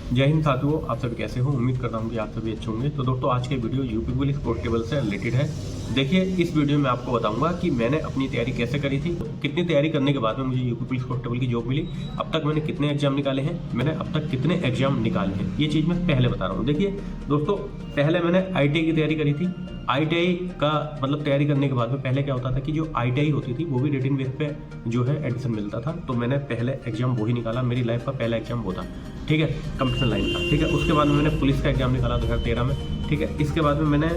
जय हिंद साथियों, आप सभी कैसे हो। उम्मीद करता हूँ कि आप सभी अच्छे होंगे। तो दोस्तों, आज के वीडियो यूपी पुलिस कांस्टेबल से रिलेटेड है। देखिए, इस वीडियो में आपको बताऊंगा कि मैंने अपनी तैयारी कैसे करी थी, कितनी तैयारी करने के बाद में मुझे यूपी पुलिस कांस्टेबल की जॉब मिली, अब तक मैंने कितने एग्जाम निकाले हैं, मैंने अब तक कितने एग्जाम निकाले हैं, ये चीज़ मैं पहले बता रहा हूँ। देखिए दोस्तों, पहले मैंने ITI की तैयारी करी थी। ITI का मतलब तैयारी करने के बाद में पहले क्या होता था कि जो ITI होती थी वो भी रिटन बेस पे जो है एडमिशन मिलता था। तो मैंने पहले एग्जाम वो ही निकाला, मेरी लाइफ का पहला एग्जाम वो था, ठीक है, कंप्यूटर लाइन का, ठीक है। उसके बाद में मैंने पुलिस का एग्जाम निकाला 2013 में, ठीक है। इसके बाद में मैंने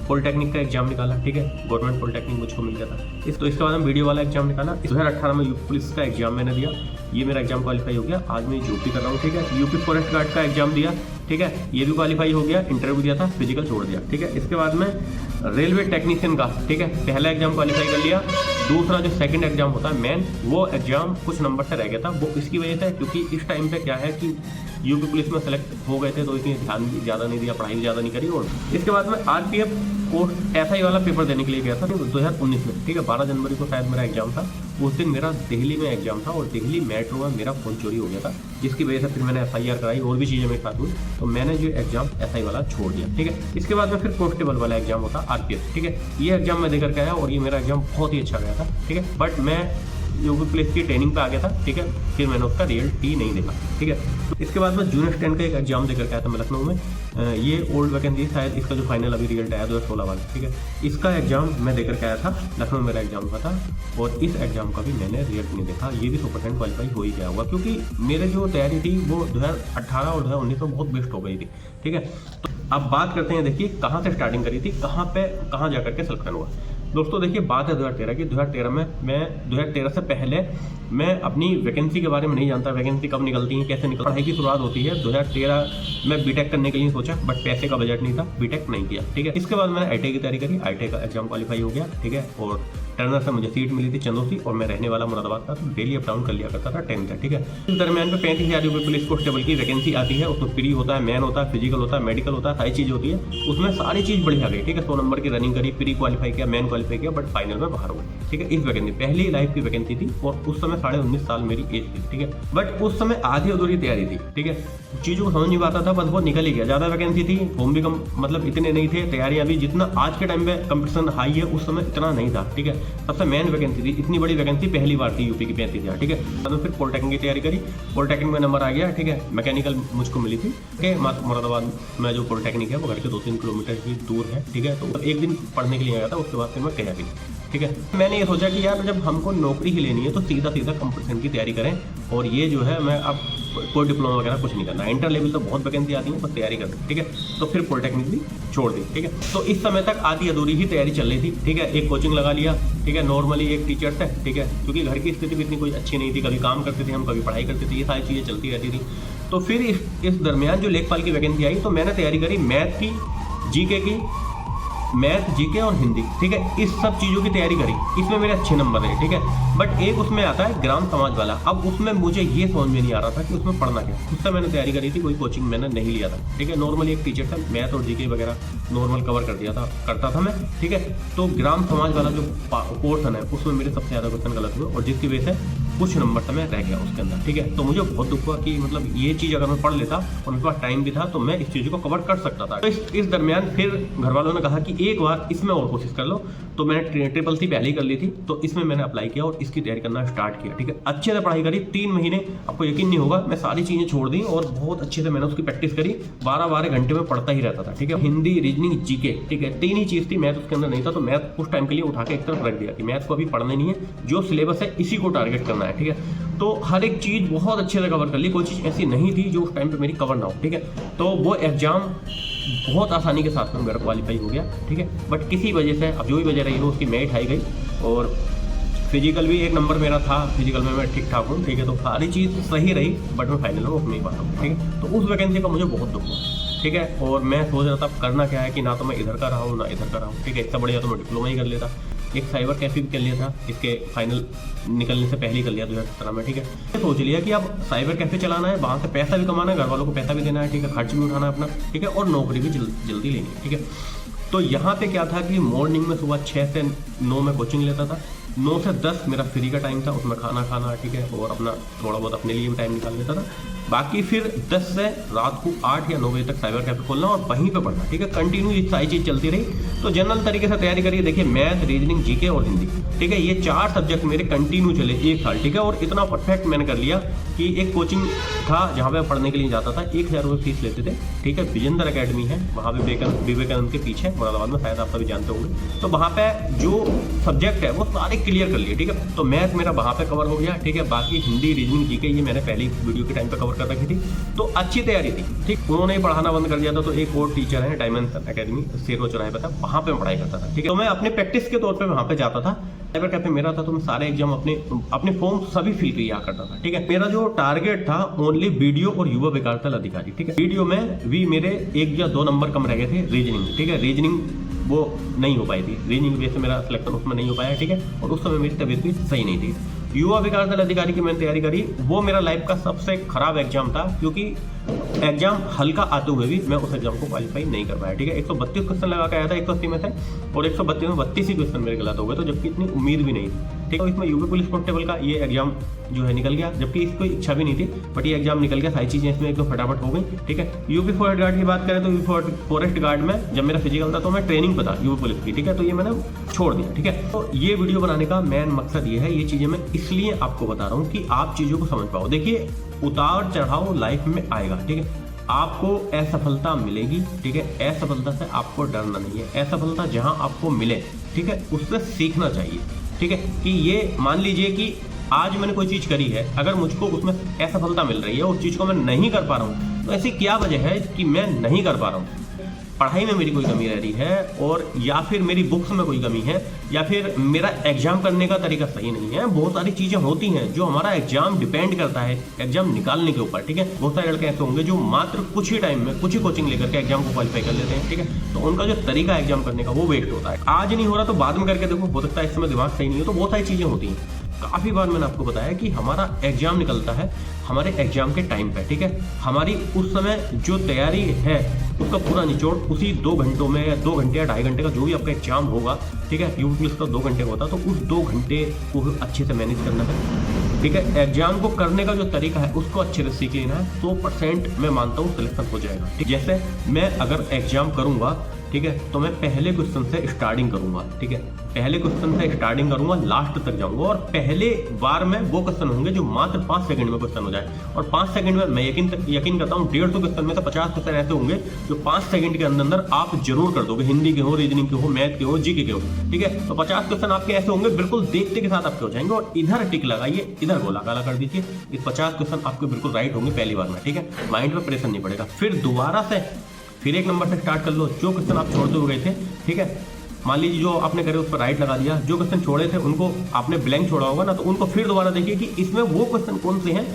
पॉलिटेक्निक का एग्जाम निकाला, ठीक है, गवर्नमेंट पॉलिटेक्निक मुझको मिल गया था। इसके बाद में वीडियो वाला एग्जाम निकाला। 2018 में यूपी पुलिस का एग्जाम मैंने दिया, ये मेरा एग्जाम क्वालिफाई हो गया। आज मैं यूपी कर रहा हूँ, ठीक है। यूपी फॉरेस्ट गार्ड का एग्जाम दिया, ठीक है, ये भी क्वालिफाई हो गया। इंटरव्यू दिया था, फिजिकल छोड़ दिया, ठीक है। इसके बाद में रेलवे टेक्नीशियन का, ठीक है, पहला एग्जाम क्वालिफाई कर लिया। दूसरा जो सेकंड एग्जाम होता है मेन, वो एग्जाम कुछ नंबर से रह गया था। वो इसकी वजह से क्योंकि इस टाइम पे क्या है कि यूपी पुलिस में सेलेक्ट हो गए थे, तो इसलिए ध्यान भी ज़्यादा नहीं दिया, पढ़ाई भी ज़्यादा नहीं करी। और इसके बाद में RPF कोर्स SI वाला पेपर देने के लिए गया था 2019 में, ठीक है। 12 जनवरी को शायद मेरा एग्जाम था। उस दिन मेरा दिल्ली में एग्जाम था और दिल्ली मेट्रो में मेरा फ़ोन चोरी हो गया था, जिसकी वजह से फिर मैंने FIR कराई, और भी चीज़ें मेरे साथ हुई। तो मैंने जो एग्जाम SI वाला छोड़ दिया, ठीक है। इसके बाद में फिर कांस्टेबल वाला एग्जाम होता RPF, ठीक है। ये एग्जाम मैं देकर के आया और ये मेरा एग्जाम बहुत ही अच्छा गया था, ठीक है। बट मैं यूपी पुलिस की ट्रेनिंग पे आ गया था, ठीक है। फिर मैंने उसका रिजल्ट ही नहीं देखा, ठीक है। तो इसके बाद में जूनियर स्टैंड का एक एग्जाम देकर के आया था मैं लखनऊ में। ये ओल्ड वैकेंसी शायद, इसका जो फाइनल अभी रिजल्ट आया 2016 वाला, ठीक है। इसका एग्जाम मैं देकर के आया था, लखनऊ में मेरा एग्जाम हुआ था। और इस एग्जाम का भी मैंने रिजल्ट नहीं देखा। ये भी 100% क्वालिफाई हो ही गया हुआ, क्योंकि मेरे जो तैयारी थी वो 2018 और 2019 में बहुत बेस्ट हो गई थी, ठीक है। तो अब बात करते हैं, देखिए कहाँ से स्टार्टिंग करी थी, कहाँ जा करके सिलेक्शन हुआ। दोस्तों देखिए, बात है 2013 की। 2013 में मैं 2013 से पहले मैं अपनी वैकेंसी के बारे में नहीं जानता, वैकेंसी कब निकलती है, कैसे निकलती है। पढ़ाई की शुरुआत होती है 2013 में। बीटेक करने के लिए सोचा, बट पैसे का बजट नहीं था, बीटेक नहीं किया, ठीक है। इसके बाद मैंने ITI की तैयारी करी, ITI का एग्जाम क्वालिफाई हो गया, ठीक है। और टर्नर से मुझे सीट मिली थी चंदोसी, और मैं रहने वाला मुरादाबाद का, तो डेली अप डाउन कर लिया करता था 10 तक, ठीक है। इस दरमियान में 35,000 रुपये पुलिस कांस्टेबल की वैकेंसी आती है। उसमें प्री होता है, मैन होता है, फिजिकल होता है, मेडिकल होता है, सारी चीज़ होती है। उसमें सारी चीज़ बढ़िया गई, ठीक है। 100 नंबर की रनिंग करी, प्री क्वालिफाई किया, मैन क्वालिफाई किया, बट फाइनल में बाहर हुआ, ठीक है। इस वैकेंसी पहली लाइफ की वैकेंसी थी, और उस समय 19.5 साल मेरी एज थी, ठीक है। बट उस समय आधी अधूरी तैयारी थी, ठीक है। चीज़ों को समझ नहीं पाता था, बस वो निकल ही गया। ज़्यादा वैकेंसी थी, फॉर्म भी कम, मतलब इतने नहीं थे। तैयारियां भी जितना आज के टाइम पे कंपटीशन हाई है, उस समय इतना नहीं था, ठीक है। सबसे मेन वैकेंसी थी, इतनी बड़ी वैकेंसी पहली बार थी यूपी की 35,000, ठीक है। तो फिर पॉलिटेक्निक की तैयारी करी, पॉलिटेक्निक में नंबर आ गया, ठीक है। मैकेनिकल मुझको मिली थी, ठीक है। मुरादाबाद में जो पॉलिटेक्निक है वो घर के 2-3 किलोमीटर ही दूर है, ठीक है। तो एक दिन पढ़ने के लिए आया था, उसके बाद फिर मैं तैयारी, ठीक है। मैंने ये सोचा कि यार जब हमको नौकरी ही लेनी है तो सीधा कंपटीशन की तैयारी करें। और ये जो है, मैं अब कोई डिप्लोमा वगैरह कुछ नहीं करना, इंटर लेवल तो बहुत वैकेंसी आती है, बस तैयारी कर, ठीक है। तो फिर पॉलिटेक्निक भी छोड़ दी, ठीक है। तो इस समय तक आधी अधूरी ही तैयारी चल रही थी, ठीक है। एक कोचिंग लगा लिया, ठीक है, नॉर्मली एक टीचर से, ठीक है, क्योंकि घर की स्थिति भी इतनी कोई अच्छी नहीं थी। कभी काम करते थे हम, कभी पढ़ाई करते थे, ये सारी चीज़ें चलती रहती थी। तो फिर इस दरमियान जो लेखपाल की वैकेंसी आई, तो मैंने तैयारी करी मैथ की, GK की, मैथ, GK और हिंदी, ठीक है। इस सब चीज़ों की तैयारी करी, इसमें मेरे अच्छे नंबर रहे, ठीक है। बट एक उसमें आता है ग्राम समाज वाला। अब उसमें मुझे ये समझ में नहीं आ रहा था कि उसमें पढ़ना क्या। उससे मैंने तैयारी करी थी, कोई कोचिंग मैंने नहीं लिया था, ठीक है। नॉर्मली एक टीचर था, मैथ और GK वगैरह नॉर्मल कवर करता था मैं, ठीक है। तो ग्राम समाज वाला जो पोर्शन है, उसमें मेरे सबसे ज़्यादा क्वेश्चन गलत हुए, और जिसकी वजह से कुछ नंबर से मैं रह गया उसके अंदर, ठीक है। तो मुझे बहुत दुख हुआ कि मतलब ये चीज़ अगर मैं पढ़ लेता और मेरे पास टाइम भी था तो मैं इस चीज़ को कवर कर सकता था। तो इस दरमियान फिर घर वालों ने कहा कि एक बार इसमें और कोशिश कर लो। तो मैंने CCC पहले ही कर ली थी, तो इसमें मैंने अप्लाई किया और इसकी तैयारी करना स्टार्ट किया, ठीक है। अच्छे से पढ़ाई करी 3 महीने, आपको यकीन नहीं होगा, मैं सारी चीज़ें छोड़ दी और बहुत अच्छे से मैंने उसकी प्रैक्टिस करी। 12-12 घंटे में पढ़ता ही रहता था, ठीक है। हिंदी, रीजनिंग, GK, ठीक है, 3 ही चीज़ थी। मैथ उसके अंदर नहीं था, तो मैथ उस टाइम के लिए उठा के एक तरफ रख दिया कि मैथ को अभी पढ़ना नहीं है, जो सिलेबस है इसी को टारगेट करना है, ठीक है। तो हर एक चीज़ बहुत अच्छे से कवर कर ली, कोई चीज़ ऐसी नहीं थी जो उस टाइम पे मेरी कवर ना हो, ठीक है। तो वो एग्ज़ाम बहुत आसानी के साथ में मेरा क्वालिफाई हो गया, ठीक है। बट किसी वजह से, अब जो भी वजह रही हो, उसकी मेरिट हाई गई। और फिजिकल भी 1 नंबर मेरा था, फिजिकल में मैं ठीक ठाक हूँ, ठीक है। तो सारी चीज़ सही रही, बट मैं फाइनल में उठ नहीं पाता हूँ, ठीक है। तो उस वैकेंसी का मुझे बहुत दुख हुआ, ठीक है। और मैं सोच रहा था करना क्या है, कि ना तो मैं इधर का रहा हूँ ना इधर का रहा हूँ, ठीक है। इससे बढ़िया तो मैं डिप्लोमा ही कर लेता। एक साइबर कैफे भी कर लिया था, इसके फाइनल निकलने से पहले ही कर लिया 2017 में, ठीक है। सोच लिया कि अब साइबर कैफे चलाना है, वहाँ से पैसा भी कमाना है, घर वालों को पैसा भी देना है, ठीक है, खर्च भी उठाना है अपना, ठीक है, और नौकरी भी जल्दी लेनी है, ठीक है। तो यहाँ पे क्या था कि मॉर्निंग में सुबह 6 से 9 में कोचिंग लेता था, 9 से 10 मेरा फ्री का टाइम था, उसमें खाना खाना, ठीक है, और अपना थोड़ा बहुत अपने लिए भी टाइम निकाल लेता था। बाकी फिर 10 से रात को 8 या 9 बजे तक साइबर कैफे खोलना और वहीं पे पढ़ना, ठीक है। कंटिन्यू ये सारी चीज़ चलती रही। तो जनरल तरीके से तैयारी करिए। देखिए मैथ, रीजनिंग, जीके और हिंदी, ठीक है, ये 4 सब्जेक्ट मेरे कंटिन्यू चले 1 साल, ठीक है। और इतना परफेक्ट मैंने कर लिया कि एक कोचिंग था जहाँ पे पढ़ने के लिए जाता था, 1000 रुपये फीस लेते थे, ठीक है। विजेंद्र अकेडमी है वहाँ पे, विवेकानंद के पीछे मुरादाबाद में, शायद आप सभी जानते होंगे। तो वहाँ पे जो सब्जेक्ट है वो सारे क्लियर कर लिए, ठीक है। तो मैथ मेरा वहाँ पे कवर हो गया, ठीक है। बाकी हिंदी, रीजनिंग, जीके ये मैंने पहली वीडियो के टाइम पे कवर कर रखी थी, तो अच्छी तैयारी थी, ठीक। उन्होंने ही पढ़ाना बंद कर दिया था, तो एक और टीचर है डायमंड अकेडमी शेरो चौराहे पे था, वहाँ पे पढ़ाई करता था, ठीक है। तो मैं अपने प्रैक्टिस के तौर पे वहाँ पे जाता था। साइबर कैफे मेरा था, तो मैं सारे एग्जाम अपने फॉर्म सभी फिल किया करता था, ठीक है। मेरा जो टारगेट था ओनली वीडियो और युवा विकास दल अधिकारी, ठीक है। वीडियो में भी मेरे 1 या 2 नंबर कम रह गए थे, रीजनिंग, ठीक है। रीजनिंग वो नहीं हो पाई थी, रीजनिंग वजह से मेरा सिलेक्शन उसमें नहीं हो पाया, ठीक है। और उस समय मेरी तबीयत भी सही नहीं थी। युवा विकास दल अधिकारी की मैंने तैयारी करी, वो मेरा लाइफ का सबसे खराब एग्जाम था, क्योंकि एग्जाम हल्का आते हुए भी मैं उस एग्जाम को क्वालिफाई नहीं कर पाया, ठीक है। 132 क्वेश्चन लगा के आया था 180 में से, और 132 में 32 ही क्वेश्चन मेरे गलत हो गए, तो जबकि इतनी उम्मीद भी नहीं थी, ठीक है। इसमें यूपी पुलिस कांस्टेबल का ये एग्जाम जो है निकल गया, जबकि इसको इच्छा भी नहीं थी, बट ये एग्जाम निकल गया। सारी चीज़ें इसमें एकदम फटाफट हो गई, ठीक है। यूपी फॉरेस्ट गार्ड की बात करें तो यूपी फॉरेस्ट गार्ड में जब मेरा फिजिकल था तो मैं ट्रेनिंग पता यूपी पुलिस की, ठीक है, तो ये मैंने छोड़ दिया, ठीक है। तो ये वीडियो बनाने का मेन मकसद ये है, ये चीज़ें मैं इसलिए आपको बता रहा हूँ कि आप चीज़ों को समझ पाओ। देखिए उतार चढ़ाव लाइफ में आएगा, ठीक है। आपको असफलता मिलेगी, ठीक है। असफलता से आपको डरना नहीं है। असफलता जहां आपको मिले, ठीक है, उससे सीखना चाहिए, ठीक है। कि ये मान लीजिए कि आज मैंने कोई चीज़ करी है, अगर मुझको उसमें असफलता मिल रही है, उस चीज़ को मैं नहीं कर पा रहा हूँ, तो ऐसी क्या वजह है कि मैं नहीं कर पा रहा हूँ। पढ़ाई में मेरी कोई कमी रह रही है, और या फिर मेरी बुक्स में कोई कमी है, या फिर मेरा एग्जाम करने का तरीका सही नहीं है। बहुत सारी चीज़ें होती हैं जो हमारा एग्जाम डिपेंड करता है एग्जाम निकालने के ऊपर, ठीक है। बहुत सारे लड़के ऐसे होंगे जो मात्र कुछ ही टाइम में कुछ ही कोचिंग लेकर के एग्जाम को क्वालिफाई कर लेते हैं, ठीक है। तो उनका जो तरीका एग्जाम करने का वो वेस्ट होता है। आज नहीं हो रहा तो बाद में करके देखो, हो सकता है इस समय दिमाग सही नहीं हो, तो बहुत सारी चीज़ें होती हैं। काफ़ी बार मैंने आपको बताया कि हमारा एग्जाम निकलता है हमारे एग्जाम के टाइम पे, ठीक है। हमारी उस समय जो तैयारी है उसका पूरा निचोड़ उसी 2 घंटों में, या 2 घंटे या 2.5 घंटे का जो भी आपका एग्जाम होगा, ठीक है। यूपी पुलिस का 2 घंटे होता, तो उस 2 घंटे को अच्छे से मैनेज करना है, ठीक है। एग्जाम को करने का जो तरीका है उसको अच्छे से सीख लेना है, 100% मैं मानता हूँ सिलेक्शन हो जाएगा, ठीक। जैसे मैं अगर एग्जाम करूँगा, ठीक है, तो मैं पहले क्वेश्चन से स्टार्टिंग करूंगा, ठीक है। पहले क्वेश्चन से स्टार्टिंग करूंगा, लास्ट तक जाऊंगा, और पहले बार में वो क्वेश्चन होंगे जो मात्र 5 सेकंड में क्वेश्चन हो जाए। और 5 सेकंड में मैं यकीन करता हूँ 150 क्वेश्चन में से 50 क्वेश्चन ऐसे होंगे जो 5 सेकंड के अंदर आप जरूर कर दोगे। हिंदी के हो, रीजनिंग के हो, मैथ के हो, जीके के हो, ठीक है। तो 50 क्वेश्चन आपके ऐसे होंगे बिल्कुल देखते के साथ आपके हो जाएंगे, और इधर टिक लगाइए, इधर गोला काला कर दीजिए। इस 50 क्वेश्चन आपके बिल्कुल राइट होंगे पहली बार में, ठीक है। माइंड में प्रेशर नहीं पड़ेगा। फिर दोबारा से फिर 1 नंबर से स्टार्ट कर लो। जो क्वेश्चन आप छोड़ते हुए गए थे, ठीक है, मान लीजिए जो आपने करे उस पर राइट लगा दिया, जो क्वेश्चन छोड़े थे उनको आपने ब्लैंक छोड़ा होगा ना, तो उनको फिर दोबारा देखिए कि इसमें वो क्वेश्चन कौन से हैं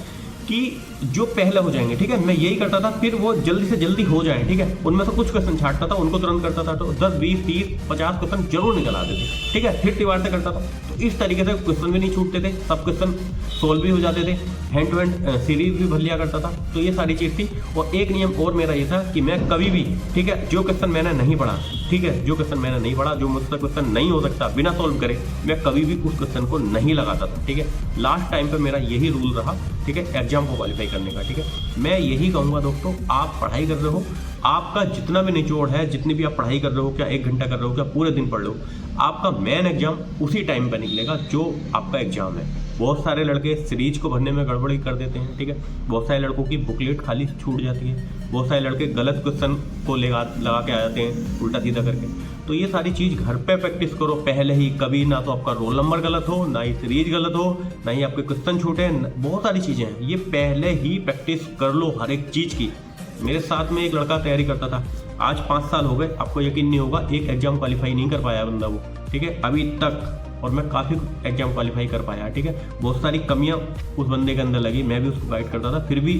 कि जो पहले हो जाएंगे, ठीक है। मैं यही करता था, फिर वो जल्दी से जल्दी हो जाए, ठीक है। उनमें से कुछ क्वेश्चन छाटता था, उनको तुरंत करता था, तो 10, 20, 30, 50 क्वेश्चन जरूर निकल आते थे, ठीक है। फिर तिवार से करता था, तो इस तरीके से क्वेश्चन भी नहीं छूटते थे, सब क्वेश्चन सोल्व भी हो जाते थे, हैंड टू हैंड सीरीज भी भर लिया करता था। तो ये सारी चीज़ थी। और एक नियम और मेरा ये था कि मैं कभी भी, ठीक है, जो क्वेश्चन मैंने नहीं पढ़ा, ठीक है, जो क्वेश्चन मैंने नहीं पढ़ा, जो मुझसे क्वेश्चन नहीं हो सकता बिना सॉल्व करे, मैं कभी भी उस क्वेश्चन को नहीं लगाता था, ठीक है। लास्ट टाइम पे मेरा यही रूल रहा, ठीक है, एग्जाम को क्वालिफाई करने का, ठीक है। मैं यही कहूँगा दोस्तों, आप पढ़ाई कर रहे हो, आपका जितना भी निचोड़ है, जितनी भी आप पढ़ाई कर रहे हो, क्या 1 घंटा कर रहे हो, क्या पूरे दिन पढ़ रहे हो, आपका मेन एग्जाम उसी टाइम पर निकलेगा जो आपका एग्जाम है। बहुत सारे लड़के सीरीज को भरने में गड़बड़ी कर देते हैं, ठीक है। बहुत सारे लड़कों की बुकलेट खाली छूट जाती है, बहुत सारे लड़के गलत क्वेश्चन को लगा के आ जाते हैं उल्टा सीधा करके। तो ये सारी चीज़ घर पे प्रैक्टिस करो पहले ही। कभी ना तो आपका रोल नंबर गलत हो, ना ही सीरीज गलत हो, ना ही आपके क्वेश्चन छूटे, बहुत सारी चीज़ें हैं, ये पहले ही प्रैक्टिस कर लो हर एक चीज़ की। मेरे साथ में एक लड़का तैयारी करता था, आज 5 साल हो गए, आपको यकीन नहीं होगा, एक एग्जाम क्वालिफाई नहीं कर पाया बंदा वो, ठीक है, अभी तक। और मैं काफ़ी एग्जाम क्वालिफाई कर पाया, ठीक है। बहुत सारी कमियां उस बंदे के अंदर लगी, मैं भी उसको गाइड करता था, फिर भी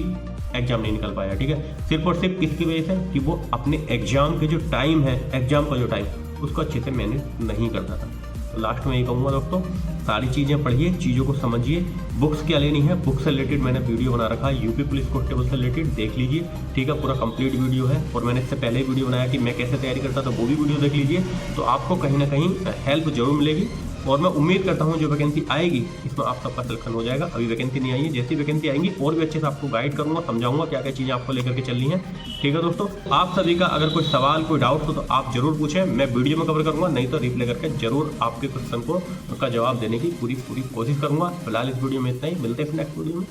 एग्जाम नहीं निकल पाया, ठीक है। सिर्फ और सिर्फ किसकी वजह से कि वो अपने एग्जाम के जो टाइम है, एग्जाम का जो टाइम, उसको अच्छे से मैनेज नहीं करता था। तो लास्ट में यही कहूँगा दोस्तों, सारी चीज़ें पढ़िए, चीज़ों को समझिए। बुक्स क्या लेनी है, बुक से रिलेटेड मैंने वीडियो बना रखा है, यूपी पुलिस कांस्टेबल से रिलेटेड, देख लीजिए, ठीक है। पूरा कंप्लीट वीडियो है, और मैंने इससे पहले वीडियो बनाया कि मैं कैसे तैयारी करता था, वो भी वीडियो देख लीजिए। तो आपको कहीं ना कहीं हेल्प जरूर मिलेगी। और मैं उम्मीद करता हूँ जो वैकेंसी आएगी इसमें आप सबका सिलेक्शन हो जाएगा। अभी वैकेंसी नहीं आई है, जैसी वैकेंसी आएंगी और भी अच्छे से आपको गाइड करूंगा, समझाऊंगा क्या क्या चीज़ें आपको लेकर के चलनी है। ठीक है दोस्तों, आप सभी का अगर कोई सवाल कोई डाउट हो तो आप जरूर पूछें, मैं वीडियो में कवर करूंगा, नहीं तो रिप्लाई करके जरूर आपके क्वेश्चन का जवाब देने की पूरी कोशिश करूंगा। फिलहाल इस वीडियो में इतना ही, मिलते हैं नेक्स्ट वीडियो में।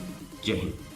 जय हिंद।